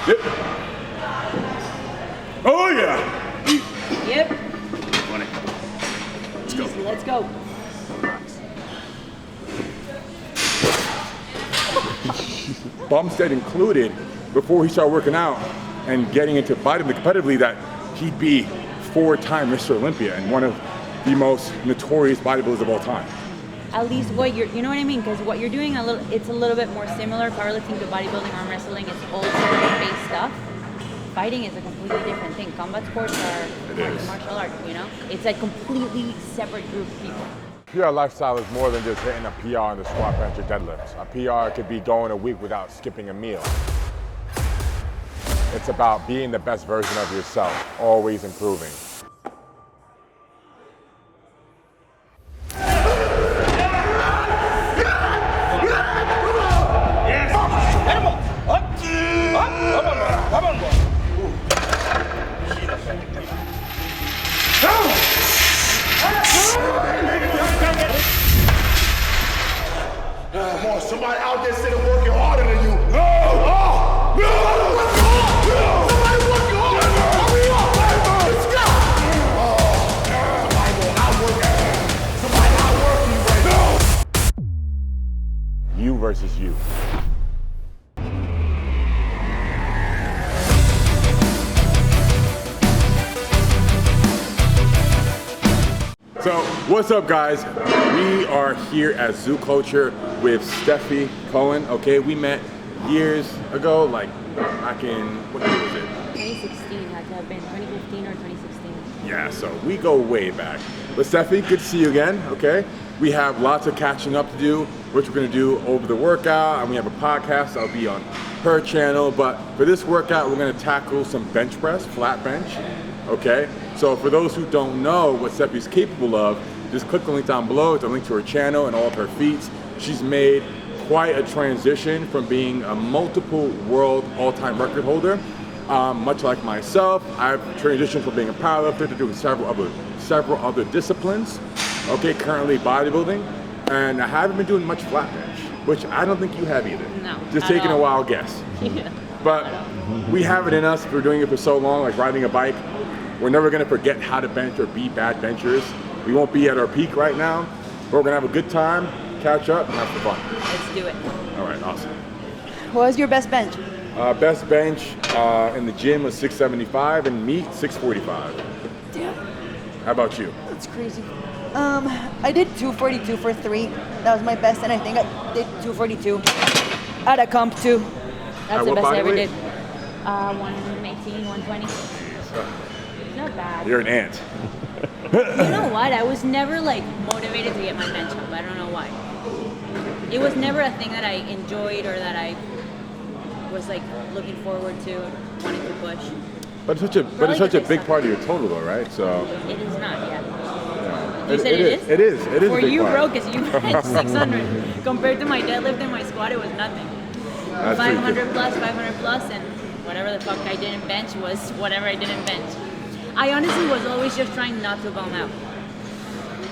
Yep. Oh yeah. Yep. 20. Let's go. Easy, let's go. Bumstead included before he started working out and getting into bodybuilding competitively that he'd be 4-time Mr. Olympia and one of the most notorious bodybuilders of all time. At least what you're, you know what I mean? Because what you're doing, it's a little bit more similar. Powerlifting to bodybuilding, arm wrestling, it's all based stuff. Fighting is a completely different thing. Combat sports are martial arts, you know? It's a completely separate group of people. PR lifestyle is more than just hitting a PR in the squat, bench, or deadlifts. A PR could be going a week without skipping a meal. It's about being the best version of yourself, always improving. Come on, somebody out there sitting working harder than you. No! Oh! No! Somebody working harder than you. Hurry up, baby! Let's go! Oh! Somebody gonna outwork you. Somebody outwork you right now. You versus you. So, what's up, guys? We are here at Zoo Culture with Stefi, Cohen. Okay, we met years ago, like back in, what year was it? 2016 had to have been 2015 or 2016. Yeah, so we go way back. But Stefi, good to see you again, okay? We have lots of catching up to do, which we're gonna do over the workout, and we have a podcast that'll be on her channel. But for this workout, we're gonna tackle some bench press, flat bench, okay? So for those who don't know what Stefi's capable of, just click the link down below. It's a link to her channel and all of her feats. She's made quite a transition from being a multiple world all-time record holder. Much like myself, I've transitioned from being a powerlifter to doing several other disciplines. Okay, currently bodybuilding, and I haven't been doing much flat bench, which I don't think you have either. No. Just taking a wild guess. Yeah. But we have it in us. We're doing it for so long, like riding a bike. We're never gonna forget how to bench or be bad benchers. We won't be at our peak right now, but we're gonna have a good time, catch up, and have some fun. Let's do it. All right, awesome. What was your best bench? Best bench in the gym was 675 and meet 645. Damn, How about you? that's crazy. I did 242 for 3. That was my best, and I think I did 242 at a comp too. That's At the what best I body ever weight? did. 118, 120. Not bad. You're an ant. You know what? I was never like motivated to get my bench up. I don't know why. It was never a thing that I enjoyed or that I was like looking forward to, wanting to push. But it's such a big part of your total, though, right? So It is not yet. yeah. You said it is? It is. It is For a big you, part. bro, because you bench 600 compared to my deadlift and my squat, it was nothing. That's pretty 500 plus, 500 plus, and whatever the fuck I didn't bench was whatever I didn't bench. I honestly was always just trying not to bum out.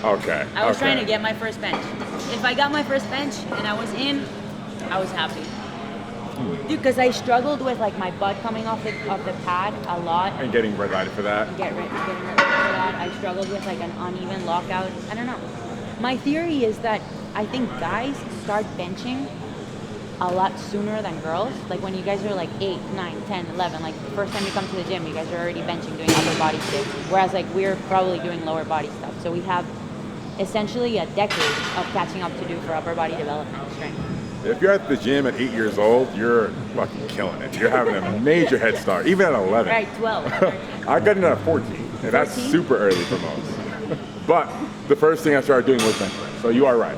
Okay. I was trying to get my first bench. If I got my first bench and I was in, I was happy. Dude, because I struggled with like my butt coming off the pad a lot. And getting red-lighted for that. Getting ready for that. I struggled with like an uneven lockout. I don't know. My theory is that I think guys start benching a lot sooner than girls. Like when you guys are like 8, 9, 10, 11, like the first time you come to the gym, you guys are already benching, doing upper body stuff. Whereas like we're probably doing lower body stuff. So we have essentially a decade of catching up to do for upper body development and strength. If you're at the gym at 8 years old, you're fucking killing it. You're having a major head start, even at 11. Right, 12. 13. I got in at 14, and that's 14? super early for most. But the first thing I started doing was bench press, so you are right.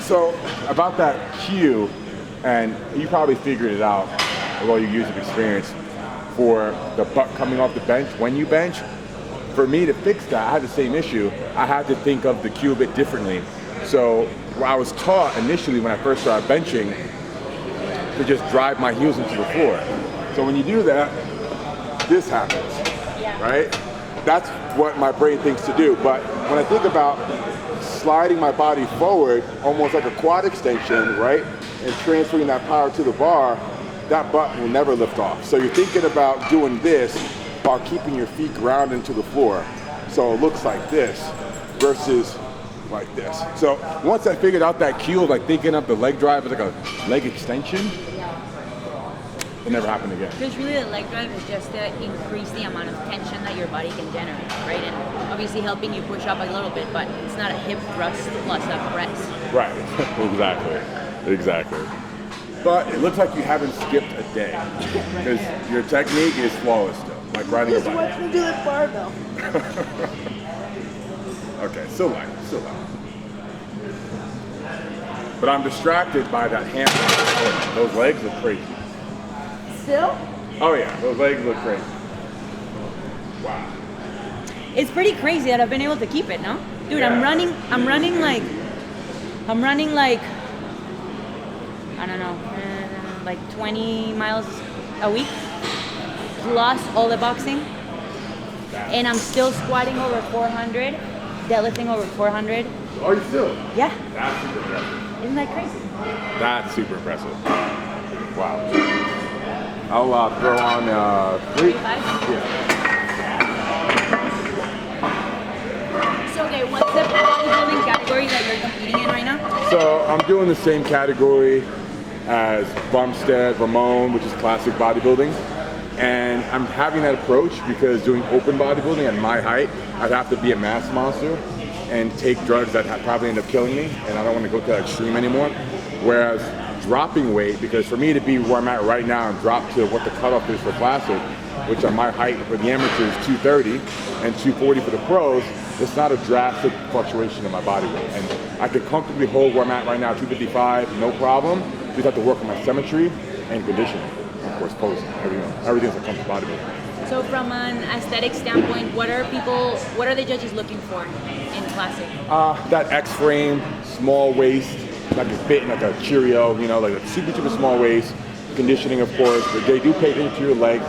So about that cue, and you probably figured it out with all your years of experience, for the butt coming off the bench when you bench, for me to fix that, I had the same issue. I had to think of the cue a bit differently. So I was taught initially when I first started benching to just drive my heels into the floor. So when you do that, this happens, right? That's what my brain thinks to do. But when I think about sliding my body forward, almost like a quad extension, right? And transferring that power to the bar, that butt will never lift off. So you're thinking about doing this while keeping your feet grounded into the floor. So it looks like this versus like this. So once I figured out that cue of like thinking of the leg drive as like a leg extension, it never happened again. Because really the leg drive is just to increase the amount of tension that your body can generate, right? And obviously helping you push up a little bit, but it's not a hip thrust plus a press. Right, exactly. But it looks like you haven't skipped a day because your technique is flawless still, like riding a Just watch bike. me do the barbell. Okay, still light. But I'm distracted by that hand. Those legs look crazy. Still? Oh yeah, those legs look crazy. Wow. It's pretty crazy that I've been able to keep it, no? Dude, Yeah. I'm running like, I don't know, like 20 miles a week, plus all the boxing. And I'm still squatting over 400, deadlifting over 400. Oh, you still? Yeah, That's super impressive. isn't that crazy? That's super impressive. Wow. I'll throw on 3. 35? Yeah. So, okay, what's the bodybuilding category that you're competing in right now? So I'm doing the same category as Bumstead, Ramon, which is classic bodybuilding. And I'm having that approach because doing open bodybuilding at my height, I'd have to be a mass monster and take drugs that probably end up killing me, and I don't want to go to that extreme anymore. Whereas dropping weight, because for me to be where I'm at right now and drop to what the cutoff is for classic, which on my height for the amateurs is 230 and 240 for the pros, it's not a drastic fluctuation in my body weight. And I can comfortably hold where I'm at right now, 255, no problem. Just have to work on my symmetry and conditioning. Of course, posing, everything that comes to bodybuilding. So from an aesthetic standpoint, what are the judges looking for in classic? That X frame, small waist, like a fit in like a Cheerio, like a super small waist. Conditioning, of course, but they do pay attention to your legs.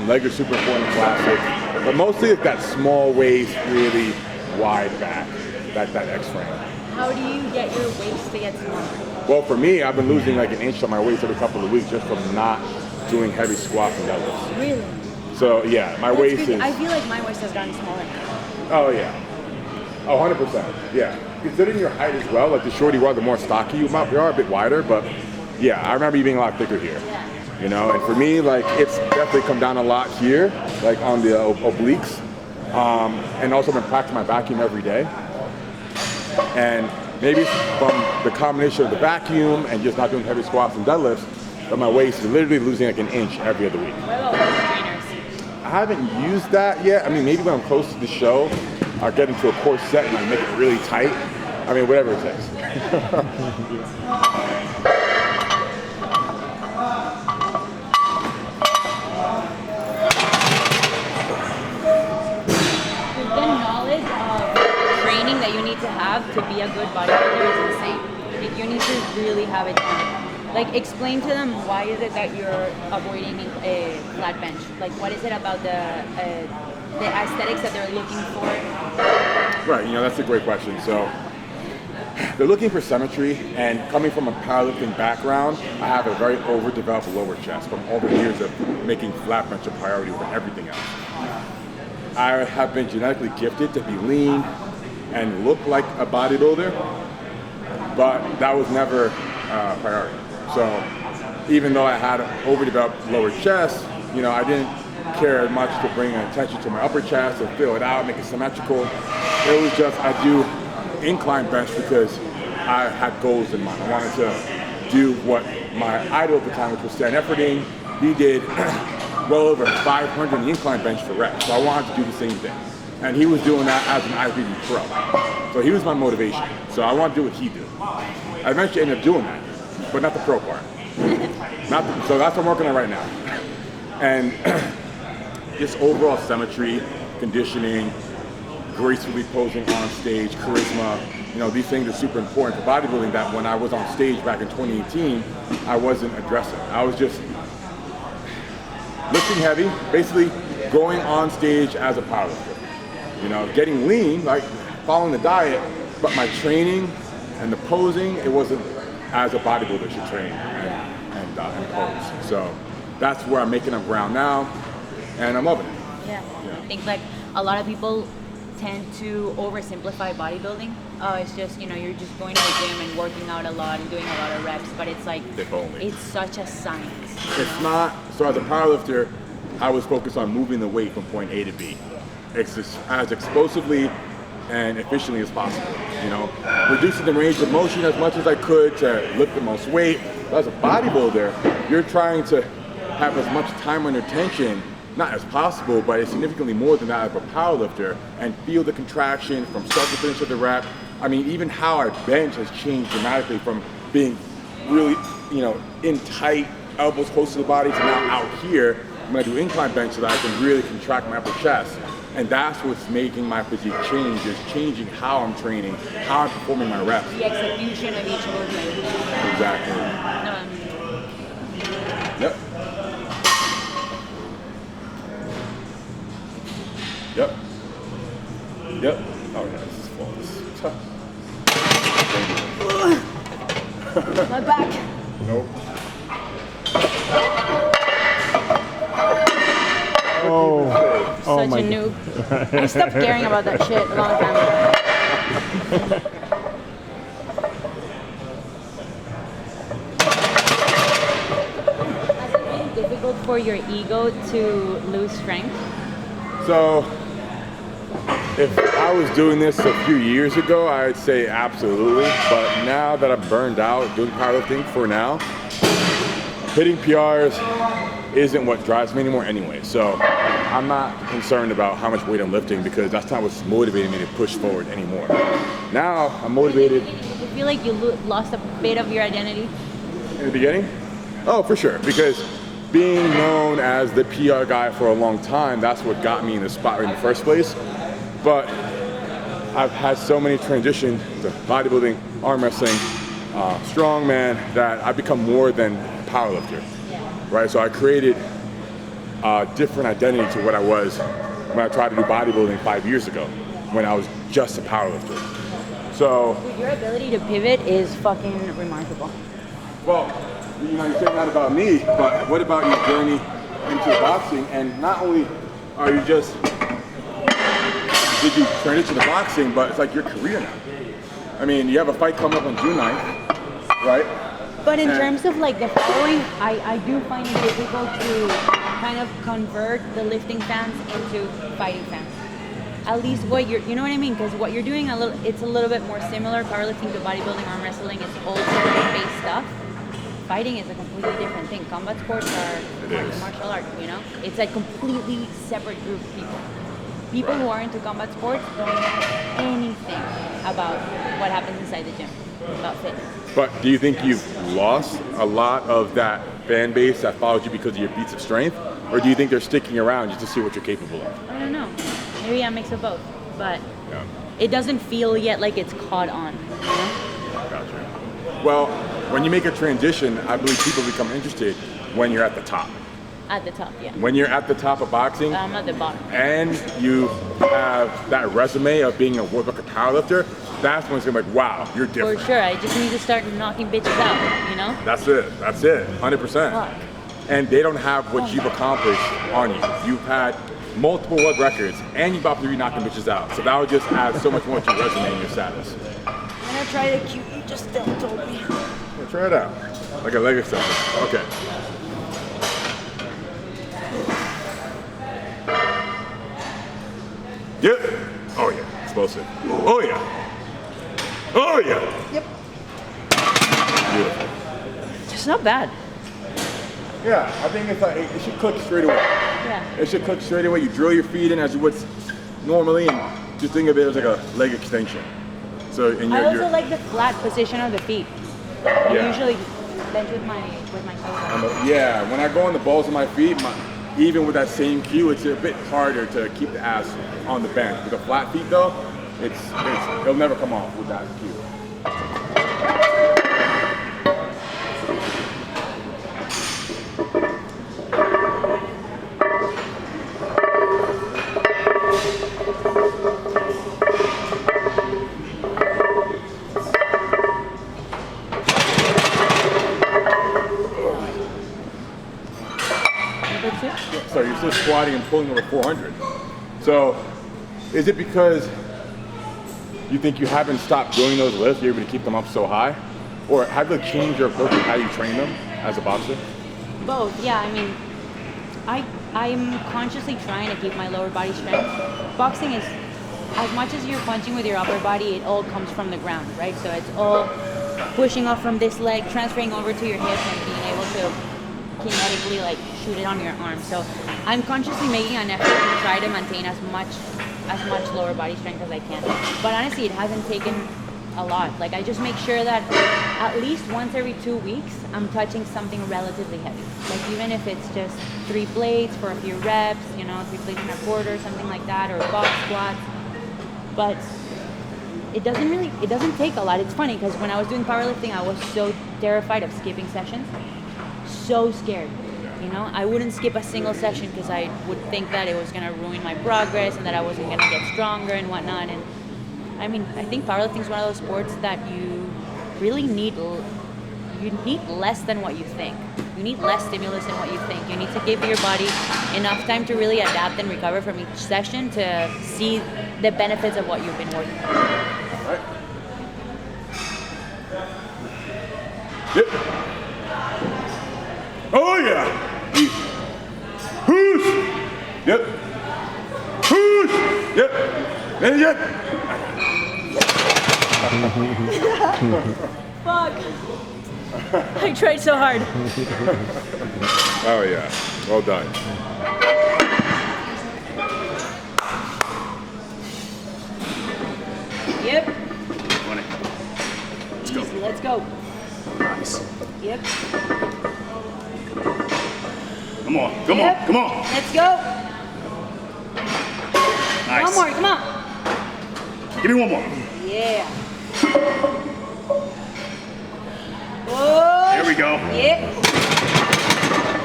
Legs are super important in classic, but mostly it's that small waist, really wide back, that X frame. How do you get your waist to get smaller? Well, for me, I've been losing like an inch on my waist every couple of weeks just from not doing heavy squats and deadlifts. Really? So yeah, my That's waist crazy. is. I feel like my waist has gotten smaller. Oh yeah. Oh, 100%. Yeah. Considering your height as well, like the shorter you are, the more stocky you are, a bit wider, but yeah, I remember you being a lot thicker here. Yeah. And for me, like it's definitely come down a lot here, like on the obliques, and also been practicing my vacuum every day. And maybe it's from the combination of the vacuum and just not doing heavy squats and deadlifts, but my waist is literally losing like an inch every other week. What about waist trainers? I haven't used that yet. I mean, maybe when I'm close to the show, I'll get into a corset and I'll make it really tight. I mean, whatever it takes. The knowledge of training that you need to have to be a good bodybuilder is insane. Like you need to really have it down. Like explain to them why is it that you're avoiding a flat bench? Like what is it about the aesthetics that they're looking for? Right, that's a great question. So they're looking for symmetry, and coming from a powerlifting background, I have a very overdeveloped lower chest from all the years of making flat bench a priority over everything else. I have been genetically gifted to be lean and look like a bodybuilder, but that was never a priority. So even though I had an overdeveloped lower chest, I didn't care much to bring attention to my upper chest and fill it out, make it symmetrical. It was just I do incline bench because I had goals in mind. I wanted to do what my idol at the time, which was Stan Efferding, he did well over 500 in the incline bench for reps. So I wanted to do the same thing. And he was doing that as an IFBB pro. So he was my motivation. So I wanted to do what he did. I eventually ended up doing that, but not the pro part. So that's what I'm working on right now. And just overall symmetry, conditioning, gracefully posing on stage, charisma, these things are super important for bodybuilding that when I was on stage back in 2018, I wasn't addressing. I was just lifting heavy, basically going on stage as a powerlifter. Getting lean, like following the diet, but my training and the posing, it wasn't as a bodybuilder should train and pose. So that's where I'm making up ground now, and I'm loving it. Yeah. I think like a lot of people tend to oversimplify bodybuilding. Oh, it's just, you're just going to the gym and working out a lot and doing a lot of reps, but it's like, If only. it's such a science. It's not, so as a powerlifter, I was focused on moving the weight from point A to B. It's just as explosively and efficiently as possible, reducing the range of motion as much as I could to lift the most weight. But as a bodybuilder, you're trying to have as much time under tension, not as possible, but it's significantly more than that of a powerlifter, and feel the contraction from start to finish of the rep. I mean, even how I bench has changed dramatically from being really, in tight, elbows close to the body, to now out here when I do incline bench so that I can really contract my upper chest. And that's what's making my physique change, is changing how I'm training, how I'm performing my reps. The execution of each movement. Exactly. Yep. Yep. Yep. Oh yeah, this is flawless. My back. Nope. Such a noob. I stopped caring about that shit a long time ago. Has it been difficult for your ego to lose strength? So, if I was doing this a few years ago, I'd say absolutely. But now that I'm burned out doing powerlifting for now, hitting PRs isn't what drives me anymore anyway. So I'm not concerned about how much weight I'm lifting, because that's not what's motivating me to push forward anymore. Now I'm motivated. Do you feel like you lost a bit of your identity? In the beginning? Oh, for sure. Because being known as the PR guy for a long time, that's what got me in the spot in the first place. But I've had so many transitions to bodybuilding, arm wrestling, strongman, that I've become more than a powerlifter. Right? So I created a different identity to what I was when I tried to do bodybuilding 5 years ago, when I was just a powerlifter. So Your ability to pivot is fucking remarkable. well, you're saying that about me, but what about your journey into boxing? And not only are you just, did you transition to boxing, but it's like your career now. I mean, you have a fight coming up on June 9th, right? But in terms of like the following, I do find it difficult to kind of convert the lifting fans into fighting fans. At least what you know what I mean? Because what you're doing, it's a little bit more similar. Powerlifting to bodybuilding, arm wrestling, it's all based stuff. Fighting is a completely different thing. Combat sports are martial arts, It's a completely separate group of people. People who are into combat sports don't know anything about what happens inside the gym, about fitness. But do you think you've lost a lot of that fan base that follows you because of your feats of strength? Or do you think they're sticking around just to see what you're capable of? I don't know. Maybe a mix of both. But it doesn't feel yet like it's caught on. Gotcha. Well, when you make a transition, I believe people become interested when you're at the top. At the top, yeah. When you're at the top of boxing, I'm at the bottom. and you have that resume of being a world record powerlifter, that's when it's gonna be like, wow, you're different. For sure. I just need to start knocking bitches out, That's it, 100%. Fuck. And they don't have what you've accomplished on you. You've had multiple world records, and you've about to be knocking bitches out. So that would just add so much more to your resume and your status. I'm gonna try the cue you just told me. Yeah, try it out. Like a leg extension. Okay. Yep. Oh yeah. Explosive. Oh yeah. Oh yeah. Yep. Beautiful. It's not bad. Yeah, I think it's like, it should cook straight away. Yeah. It should cook straight away. You drill your feet in as you would normally, and just think of it as like a leg extension. So, and I also you're like the flat position of the feet. I Yeah. usually bench with my toes up. yeah. When I go on the balls of my feet, even with that same cue, it's a bit harder to keep the ass on the bench. With the flat feet though, it'll never come off with that cue. boxer? So you're still squatting and pulling over 400. So is it because you think you haven't stopped doing those lifts, you're able to keep them up so high? Or have you changed your approach to how you train them as a boxer? Both, yeah. I mean, I'm consciously trying to keep my lower body strength. Boxing is, as much as you're punching with your upper body, it all comes from the ground, right? So it's all pushing off from this leg, transferring over to your hips, and being able to kinetically like shoot it on your arm. So I'm consciously making an effort to try to maintain as much lower body strength as I can. But honestly, it hasn't taken a lot. Like I just make sure that at least once every 2 weeks, I'm touching something relatively heavy. Like even if it's just 3 plates for a few reps, 3 plates and a quarter, something like that, or box squats. But it doesn't take a lot. It's funny because when I was doing powerlifting, I was so terrified of skipping sessions. So scared. I wouldn't skip a single session because I would think that it was going to ruin my progress and that I wasn't going to get stronger and whatnot. And I mean, I think powerlifting is one of those sports that you really need less than what you think. You need less stimulus than what you think. You need to give your body enough time to really adapt and recover from each session to see the benefits of what you've been working on. All right. Yep. Oh yeah. Whoosh. Yep. Whoosh. Yep. And yep. Fuck. I tried so hard. Oh yeah. Well done. Yep. Let's go. Easy, let's go. Nice. Yep. Come on. Yep. Come on. Let's go. Nice. One more, come on. Give me one more. Yeah. Oh. There we go. Yep.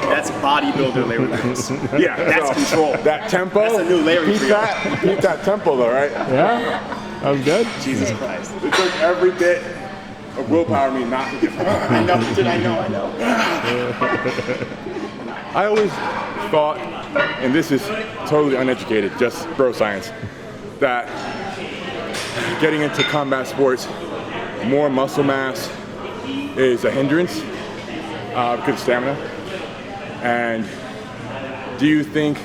That's bodybuilder Larry Lewis. Yeah. That's so, control. That tempo. That's a new Larry Keep for you. that. Keep that tempo though, right? Yeah, that was good. Jesus Christ. It took every bit of willpower me not to get. I know, dude. I know. I always thought, and this is totally uneducated, just bro science, that getting into combat sports, more muscle mass is a hindrance because of stamina. And do you think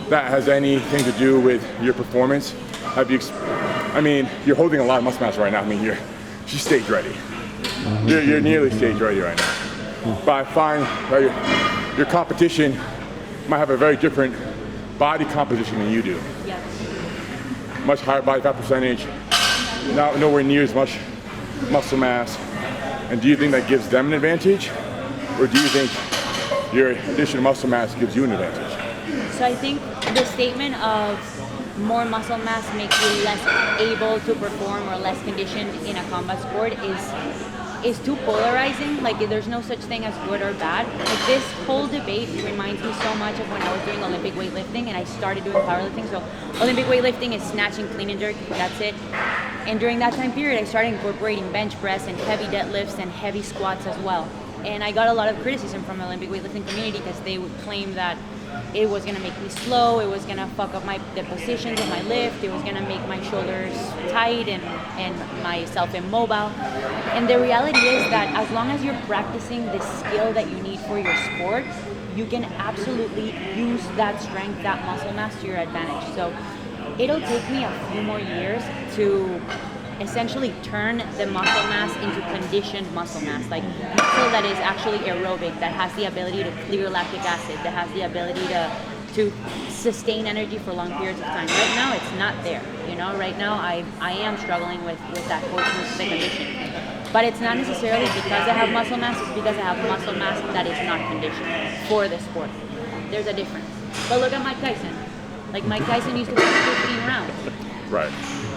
that has anything to do with your performance? Have you? I mean, you're holding a lot of muscle mass right now. I mean, you're stage ready. You're nearly stage ready right now. But I find that your competition might have a very different body composition than you do. Yes. Much higher body fat percentage, nowhere near as much muscle mass. And do you think that gives them an advantage? Or do you think your additional muscle mass gives you an advantage? So I think the statement of more muscle mass makes you less able to perform or less conditioned in a combat sport is too polarizing. Like there's no such thing as good or bad. Like this whole debate reminds me so much of when I was doing Olympic weightlifting and I started doing powerlifting. So Olympic weightlifting is snatch and clean and jerk, that's it. And during that time period, I started incorporating bench press and heavy deadlifts and heavy squats as well. And I got a lot of criticism from the Olympic weightlifting community because they would claim that it was gonna make me slow, it was gonna fuck up the positions of my lift, it was gonna make my shoulders tight and myself immobile. And the reality is that as long as you're practicing the skill that you need for your sport, you can absolutely use that strength, that muscle mass to your advantage. So it'll take me a few more years to essentially turn the muscle mass into conditioned muscle mass, like muscle that is actually aerobic, that has the ability to clear lactic acid, that has the ability to sustain energy for long periods of time. Right now, it's not there. Right now I am struggling with that portion, the condition. But it's not necessarily because I have muscle mass, it's because I have muscle mass that is not conditioned for the sport. There's a difference. But look at Mike Tyson. Like Mike Tyson used to fight 15 rounds. Right.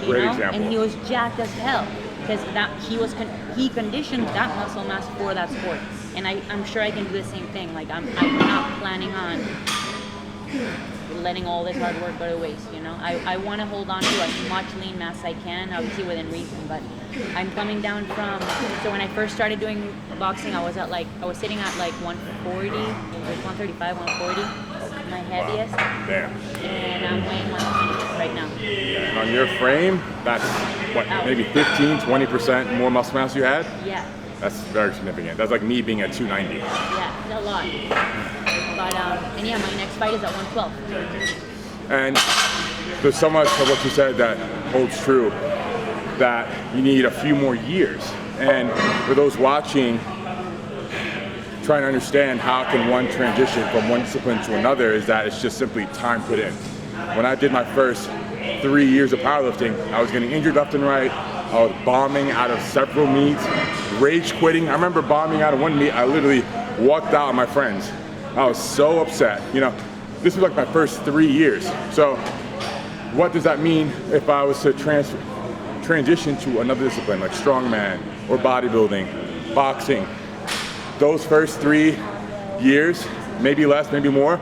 Great example. And he was jacked as hell because he conditioned that muscle mass for that sport. And I'm sure I can do the same thing. Like I'm not planning on letting all this hard work go to waste, you know? I want to hold on to as much lean mass as I can, obviously within reason, but I'm coming down from, so when I first started doing boxing, I was sitting at like 140, like 135, 140, my heaviest. Damn. And I'm weighing 120 right now. And on your frame, that's what, maybe 15, 20% more muscle mass you had? Yeah. That's very significant. That's like me being at 290. Yeah, it's a lot. But, and yeah, my next fight is at 112. And there's so much of what you said that holds true, that you need a few more years. And for those watching, trying to understand how can one transition from one discipline to another, is that it's just simply time put in. When I did my first 3 years of powerlifting, I was getting injured left and right. I was bombing out of several meets, rage quitting. I remember bombing out of one meet. I literally walked out with my friends. I was so upset. You know, this was like my first 3 years. So what does that mean if I was to transition to another discipline like strongman or bodybuilding, boxing? Those first 3 years, maybe less, maybe more,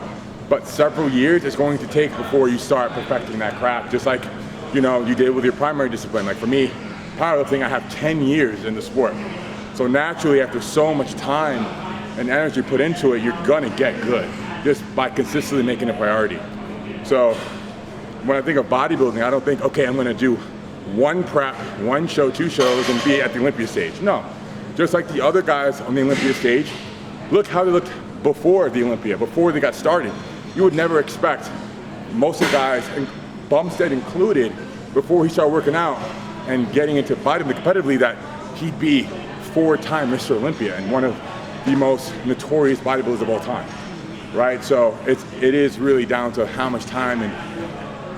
but several years it's going to take before you start perfecting that craft, just like, you know, you did with your primary discipline. Like for me, powerlifting, I have 10 years in the sport. So naturally, after so much time and energy put into it, you're gonna get good just by consistently making it a priority. So when I think of bodybuilding, I don't think, okay, I'm gonna do one prep, one show, 2 shows, and be at the Olympia stage. No, just like the other guys on the Olympia stage, look how they looked before the Olympia, before they got started. You would never expect most of the guys, and Bumstead included, before he started working out and getting into bodybuilding competitively, that he'd be 4-time Mr. Olympia and one of the most notorious bodybuilders of all time, right? So it is really down to how much time and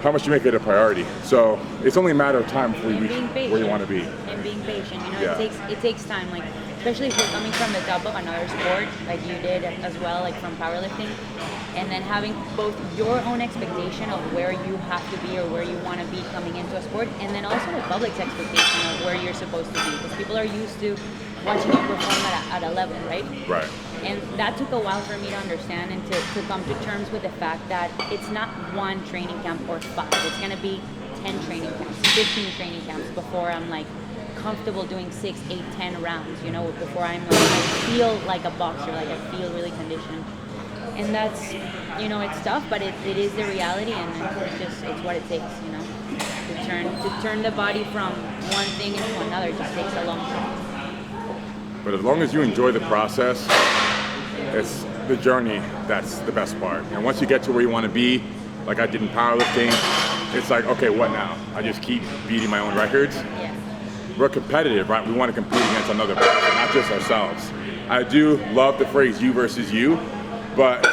how much you make it a priority. So it's only a matter of time before you reach where you want to be. And being patient, you know, Yeah. it takes time. Like, especially if you're coming from the top of another sport, like you did as well, like from powerlifting, and then having both your own expectation of where you have to be or where you want to be coming into a sport, and then also the public's expectation of where you're supposed to be, because people are used to watching you perform at a level, right? Right. And that took a while for me to understand and to come to terms with the fact that it's not one training camp or 5. It's going to be 10 training camps, 15 training camps before I'm like comfortable doing 6, 8, 10 rounds, you know, before I'm like, I feel like a boxer, like I feel really conditioned. And that's, you know, it's tough, but it is the reality, and it's what it takes, you know, to turn the body from one thing into another. It just takes a long time. But as long as you enjoy the process, it's the journey that's the best part. And once you get to where you want to be, like I did in powerlifting, it's like, okay, what now? I just keep beating my own records. Yeah. We're competitive, right? We want to compete against another person, not just ourselves. I do love the phrase you versus you, but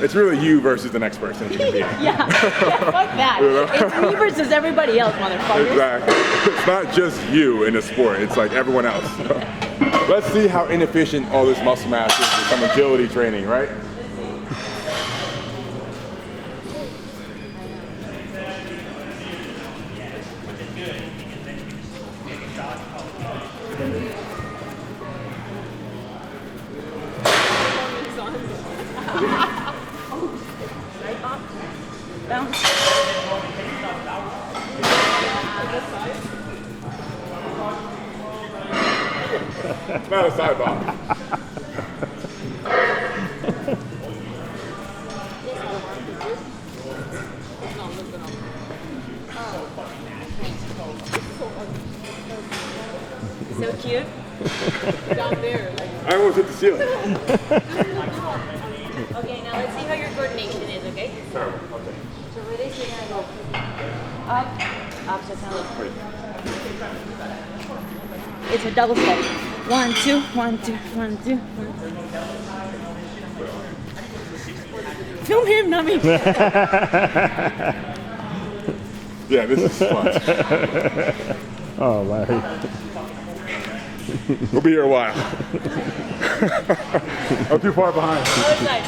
it's really you versus the next person that you compete. yeah, fuck that. You know? It's me versus everybody else, motherfuckers. Exactly. It's not just you in the sport, it's like everyone else. Let's see how inefficient all this muscle mass is with some agility training, right? Not a sidebar. So cute. Down there. I almost hit the ceiling. Okay, now let's see how your coordination is, okay? Sure. Okay. So for this, you're gonna go up, so kind of look. It's a double step. 1, 2, 1, 2, 1, 2, 1, 2. Film him, not me. Yeah, this is fun. Oh, Larry. We'll be here a while. I'm too far behind. Other side.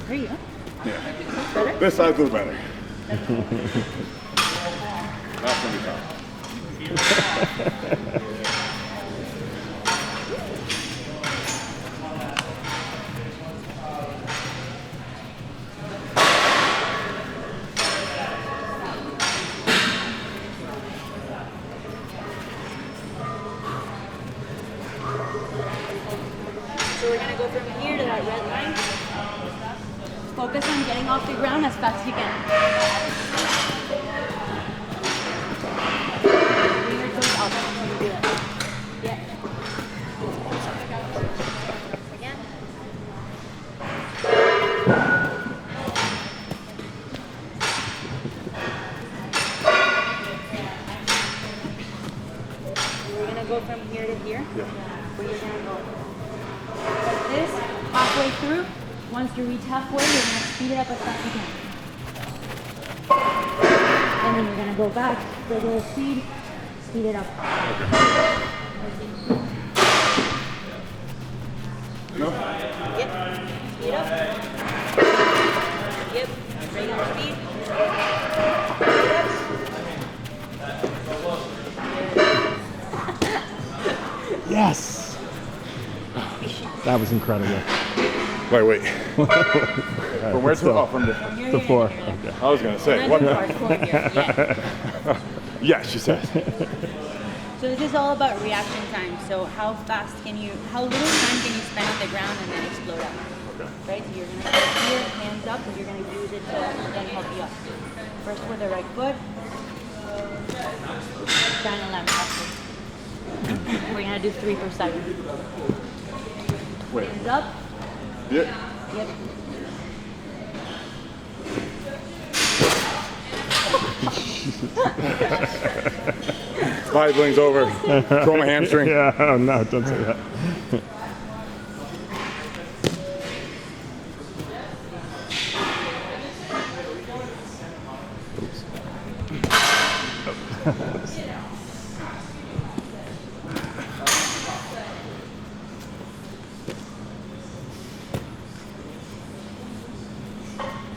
There you go. Yeah. Better? This side's a little better. That's gonna be tough. go from here to that red line. Focus on getting off the ground as fast as you can. Bring your toes up when you do it. Yeah. Again. We're gonna go from here to here. Yeah. Where you're gonna go like this, halfway through. Once you reach halfway, you're gonna speed it up as fast as you can. And then you're gonna go back, regular speed, speed it up. No? Yep. Speed up. Yep. Regular speed. Yes. That was incredible. Wait. From where to? Still. Oh, from the. Here, The here, four. here, here. Okay. I was gonna say, We're what? gonna do hardcore here. Yeah. Yes, she says. So this is all about reaction time. So how little time can you spend on the ground and then explode up? Okay. Right? So you're gonna go here, hands up, and you're gonna use it to then help you up. First with the right foot. Down and left. We're gonna do 3 per second. Wait. Hands up. Yeah. Yep. Bodybuilding's over. Throw my hamstring. Yeah, oh, no, don't say that.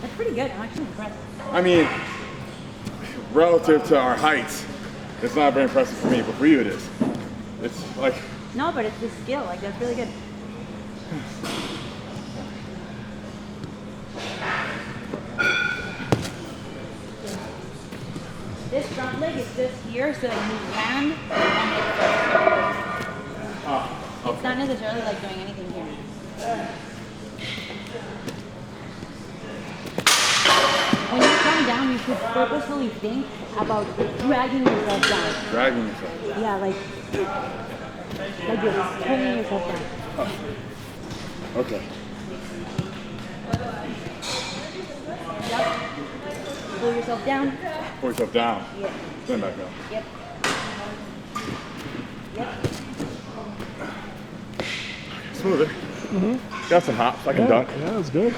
That's pretty good. I'm actually impressed. I mean, relative to our heights, it's not very impressive for me, but for you it is. It's like, No, but it's the skill. Like that's really good. This front leg is just here so that you land and it It's not necessarily like doing anything here. When you come down, you should purposefully think about dragging yourself down. dragging yourself. Yeah, like you're pulling yourself down. Okay. Yep. Pull yourself down. Pull yourself down. Yep. Stand back up. Yep. Yep. Smoother. Got some hops. I can dunk. Yeah, that was good.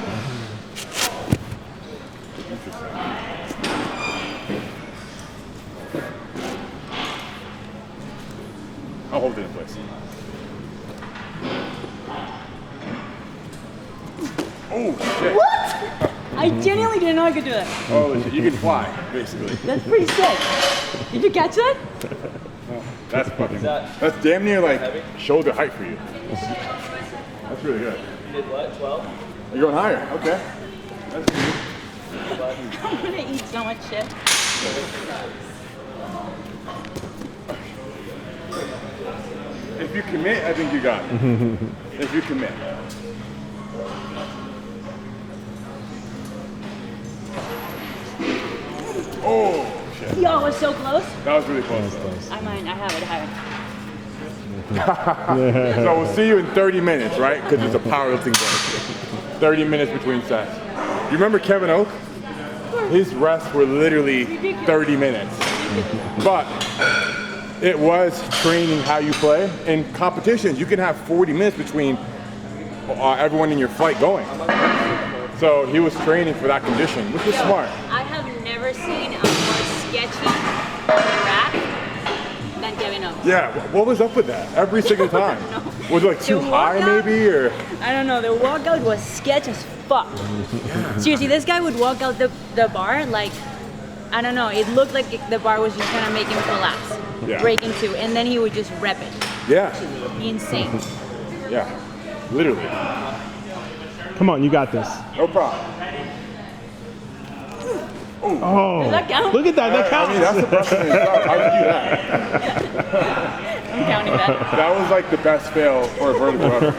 I'll hold it in place. Oh shit. What? I genuinely didn't know I could do that. Oh shit. You can fly, basically. That's pretty sick. Did you catch that? That's fucking. That's damn near like shoulder height for you. That's really good. You did what, 12? You're going higher. Okay. That's good. I'm gonna eat so much shit. If you commit, I think you got it. If you commit. Oh shit. Yo, it was so close. That was really close. Though. I have it higher. So we'll see you in 30 minutes, right? Because it's a powerlifting day. 30 minutes between sets. You remember Kevin Oak? His rests were literally 30 minutes. But it was training how you play. In competitions, you can have 40 minutes between everyone in your flight going. So he was training for that condition, which was smart. I have never seen a more sketchy rack than Kevin Oak. Yeah, what was up with that? Every single time. Was it like too high maybe, or? I don't know. The walkout was sketch as fuck. Seriously, this guy would walk out the bar like, I don't know. It looked like the bar was just gonna make him collapse, Yeah. break in two, and then he would just rep it. Yeah, Insane. yeah, literally. Come on, you got this. No problem. Oh, Does that count? look at that. That I mean, counts. that's the question. How did you do that? I'm counting that. That was like the best fail for a vertical ever.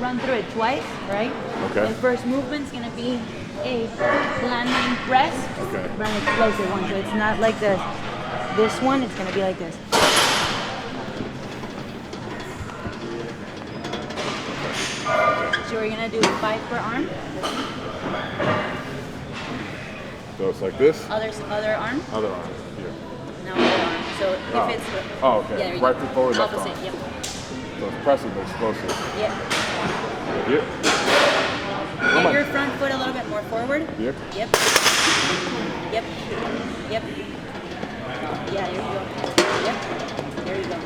Run through it twice, right? Okay. The first movement's gonna be a landing press. Okay. Run an explosive one, so it's not like this. This one, it's gonna be like this. So we're gonna do 5 per arm. So it's like this. Other arm. Other arm. Here. No, other arm. So Oh. if it's Oh, okay. yeah, there you Right go. foot forward, left Opposite. arm. Yep. So it's pressive, but explosive. Yep. Yep. Get your front foot a little bit more forward. Yep. Yep. Yep. Yep. Yeah, there you go. Yep. There you go.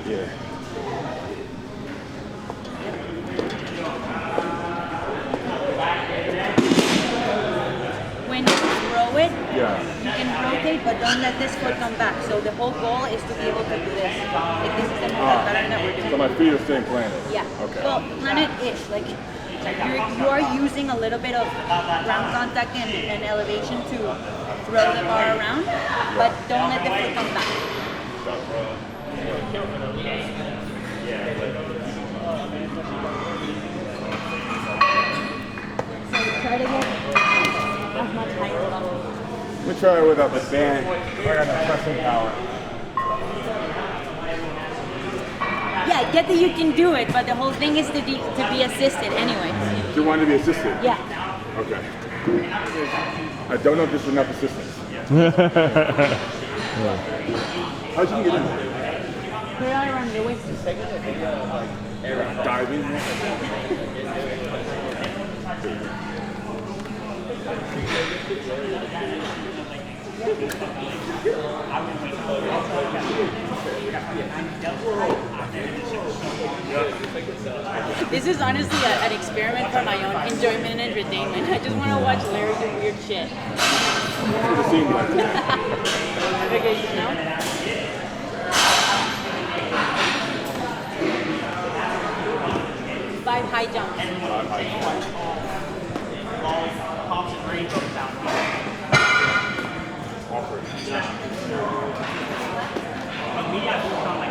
Yeah. When you throw it, Yeah. you can rotate, but don't let this foot come back. So the whole goal is to be able to do this. Like this is the movement pattern that we're doing. So my feet are staying planted. Yeah. Okay. Well, planet-ish. Like you are using a little bit of ground contact and elevation to throw the bar around, but don't let the foot come back. So try to get as much higher level. Let me try it without the band. I got the pressing power. Yeah, get that you can do it, but the whole thing is to be assisted anyway. You want to be assisted? Yeah. Okay. I don't know if this is enough assistance. How'd you get in there? Put it all around your waist. Diving? This is honestly an experiment for my own enjoyment and entertainment. I just want to watch Larry do weird shit. It seemed like that. Okay, you know? Five high jumps.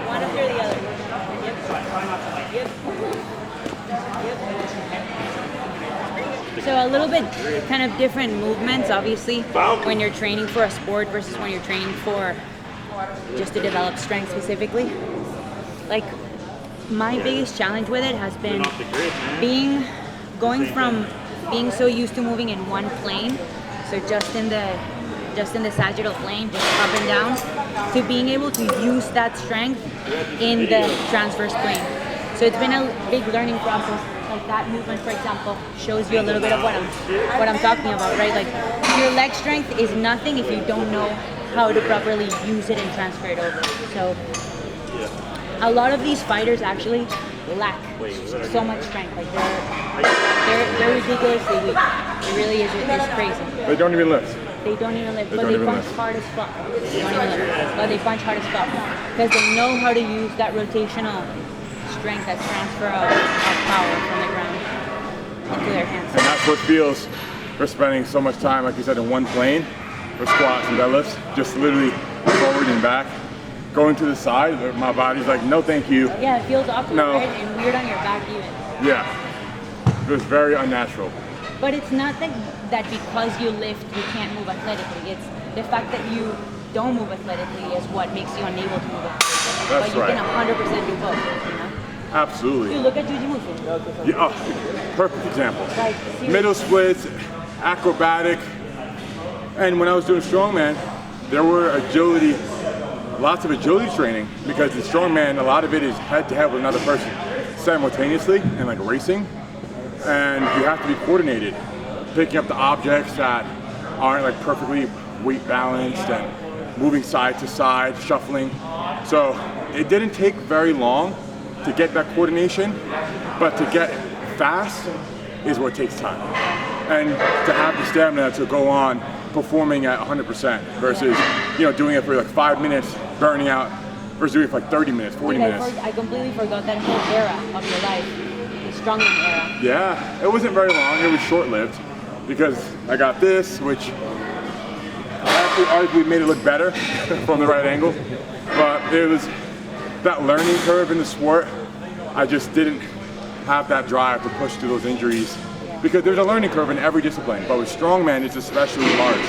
One after the other. Yep. Yep. So a little bit kind of different movements, obviously, when you're training for a sport versus when you're training for just to develop strength specifically. Like, my biggest challenge with it has been going from being so used to moving in one plane, so just in the sagittal plane, just up and down, to being able to use that strength in the transverse plane. So it's been a big learning process. Like that movement, for example, shows you a little bit of what I'm talking about, right? Like your leg strength is nothing if you don't know how to properly use it and transfer it over. So a lot of these fighters actually lack so much strength. Like they're ridiculously weak. It really is. It's crazy. They don't even lift. They don't even lift, They but don't they even punch lift. hard as fuck. They don't even lift, but they punch hard as fuck because they know how to use that rotational strength, that transfer of power from the ground to their hands. And that's what feels for spending so much time, like you said, in one plane for squats and deadlifts, just literally forward and back. Going to the side, my body's like, no thank you. Yeah, it feels awkward, No. right? And weird on your back even. Yeah. It was very unnatural. But it's not that because you lift, you can't move athletically. It's the fact that you don't move athletically is what makes you unable to move athletically. That's but you right. can 100% do both, you know? Absolutely. Dude, look at Jiu-Jitsu. Yeah, oh, perfect example. Like, seriously. Middle splits, acrobatic. And when I was doing strongman, there were lots of agility training because in strongman, a lot of it is head to head with another person simultaneously and like racing. And you have to be coordinated, picking up the objects that aren't like perfectly weight balanced and moving side to side, shuffling. So it didn't take very long to get that coordination, but to get fast is what takes time. And to have the stamina to go on performing at 100% versus, doing it for like 5 minutes, burning out, versus doing it for like 30 minutes, 40 minutes. I completely forgot that whole era of your life. Strongman era. Yeah, it wasn't very long. It was short-lived because I got this, which I definitely arguably made it look better from the right angle, but it was that learning curve in the sport. I just didn't have that drive to push through those injuries because there's a learning curve in every discipline, but with strongman it's especially large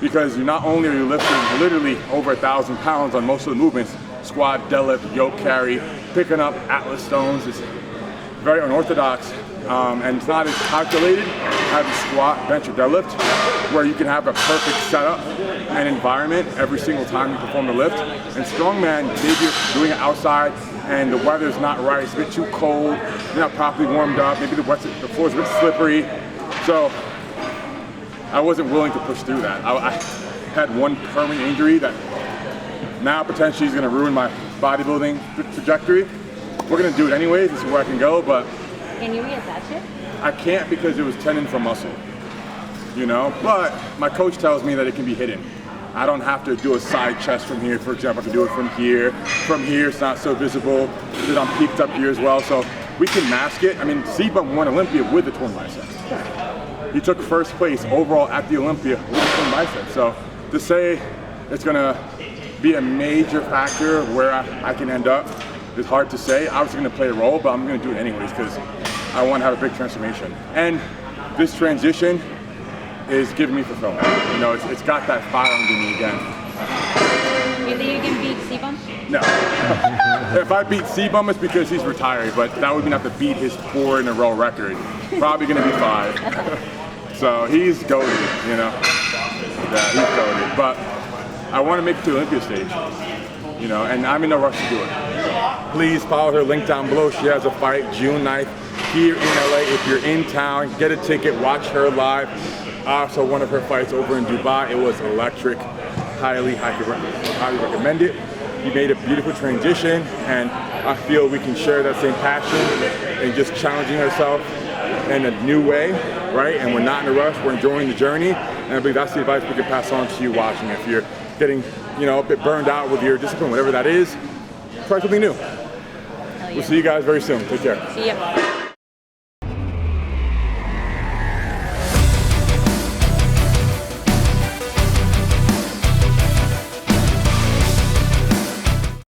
because you not only are you lifting literally over 1,000 pounds on most of the movements, squat, deadlift, yoke carry, picking up Atlas stones. It's very unorthodox and it's not as calculated as a squat, bench, or deadlift where you can have a perfect setup and environment every single time you perform the lift. And strongman, maybe you're doing it outside and the weather's not right, it's a bit too cold, you're not properly warmed up, maybe the floor's a bit slippery. So I wasn't willing to push through that. I had one permanent injury that now potentially is gonna ruin my bodybuilding trajectory. We're gonna do it anyways, this is where I can go, but Can you reattach it? I can't because it was tendon from muscle, you know? But my coach tells me that it can be hidden. I don't have to do a side chest from here, for example, I can do it from here. From here, it's not so visible. Because I'm peaked up here as well, so we can mask it. I mean, C-Bump won Olympia with the torn bicep. He took first place overall at the Olympia with the torn bicep. So to say it's gonna be a major factor where I can end up is hard to say. Obviously gonna play a role, but I'm gonna do it anyways because I want to have a big transformation. And this transition is giving me fulfillment. You know, it's got that fire under me again. You think you can beat C-Bump? No. If I beat C-Bum, it's because he's retired, but that would mean I have to beat his 4 in a row record. Probably gonna be 5. So he's goated, you know. Yeah, he's goated. But I want to make it to the Olympia stage, you know, and I'm in no rush to do it. Please follow her link down below. She has a fight June 9th here in LA. If you're in town, get a ticket, watch her live. Also, one of her fights over in Dubai, it was electric. Highly recommend it. You made a beautiful transition, and I feel we can share that same passion and just challenging ourselves in a new way, right? And we're not in a rush, we're enjoying the journey. And I believe that's the advice we can pass on to you watching. If you're getting, you know, a bit burned out with your discipline, whatever that is, try something new. Hell yeah. We'll see you guys very soon. Take care. See ya.